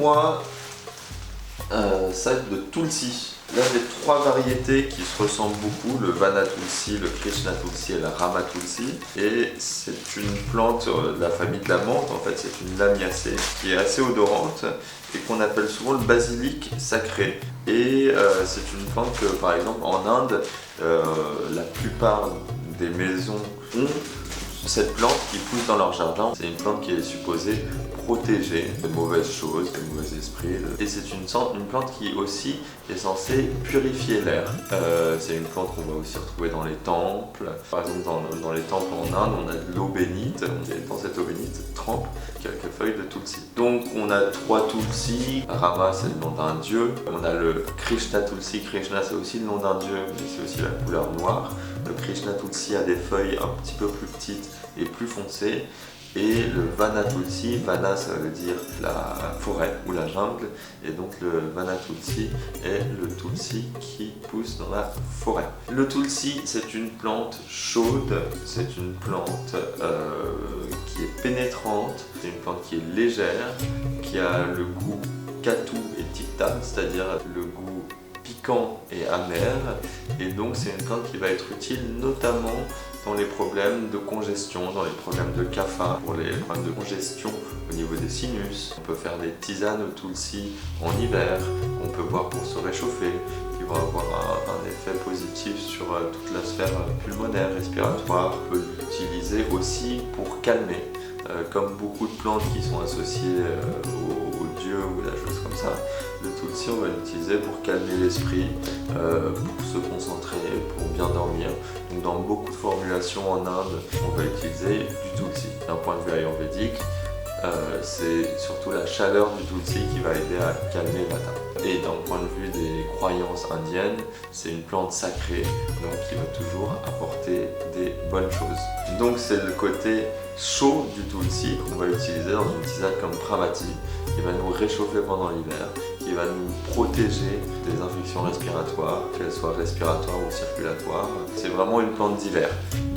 3 sacs de Tulsi. Là j'ai 3 variétés qui se ressemblent beaucoup, le Vana Tulsi, le Krishna Tulsi et la Rama Tulsi. Et c'est une plante de la famille de la menthe, en fait c'est une lamiacée qui est assez odorante et qu'on appelle souvent le basilic sacré. Et c'est une plante que par exemple en Inde, la plupart des maisons ont cette plante qui pousse dans leur jardin. C'est une plante qui est supposée protéger de mauvaises choses, des mauvais esprits. Et c'est une plante qui aussi est censée purifier l'air. C'est une plante qu'on va aussi retrouver dans les temples. Par exemple, dans les temples en Inde, on a de l'eau bénite. Dans cette eau bénite, trempe quelques feuilles de Tulsi. Donc on a 3 Tulsi. Rama, c'est le nom d'un dieu. On a le Krishna Tulsi. Krishna, c'est aussi le nom d'un dieu, mais c'est aussi la couleur noire. Le Krishna Tulsi a des feuilles un petit peu plus petites et plus foncées. Et le Vana Tulsi, Vana ça veut dire la forêt ou la jungle, et donc le Vana Tulsi est le Tulsi qui pousse dans la forêt. Le Tulsi, c'est une plante chaude, c'est une plante qui est pénétrante, c'est une plante qui est légère, qui a le goût katu et tikta, c'est-à-dire le goût piquant et amer, et donc c'est une plante qui va être utile notamment dans les problèmes de congestion, dans les problèmes de cafard, pour les problèmes de congestion au niveau des sinus. On peut faire des tisanes au Tulsi en hiver, on peut boire pour se réchauffer, qui vont avoir un effet positif sur toute la sphère pulmonaire, respiratoire. On peut l'utiliser aussi pour calmer, comme beaucoup de plantes qui sont associées aux dieux ou des choses comme ça. Le Tulsi, on va l'utiliser pour calmer l'esprit, pour se concentrer, pour bien dormir. Donc dans beaucoup de formulations en Inde, on va utiliser du Tulsi. D'un point de vue ayurvédique, c'est surtout la chaleur du Tulsi qui va aider à calmer Vata. Et d'un point de vue des croyances indiennes, c'est une plante sacrée, donc qui va toujours apporter des bonnes choses. Donc c'est le côté chaud du Tulsi qu'on va utiliser dans une tisane comme Pramati, qui va nous réchauffer pendant l'hiver, qui va nous protéger des infections respiratoires, qu'elles soient respiratoires ou circulatoires. C'est vraiment une plante d'hiver.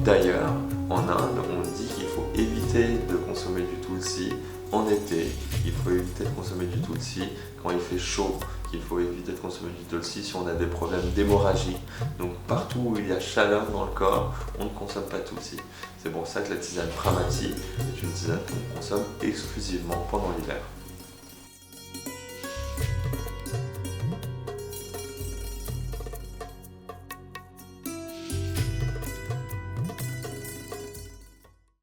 D'ailleurs, en Inde, on dit qu'il faut éviter de consommer du Tulsi en été. Il faut éviter de consommer du Tulsi quand il fait chaud. Il faut éviter de consommer du Tulsi si on a des problèmes d'hémorragie. Donc partout où il y a chaleur dans le corps, on ne consomme pas de Tulsi. C'est pour ça que la tisane Pramati est une tisane qu'on consomme exclusivement pendant l'hiver.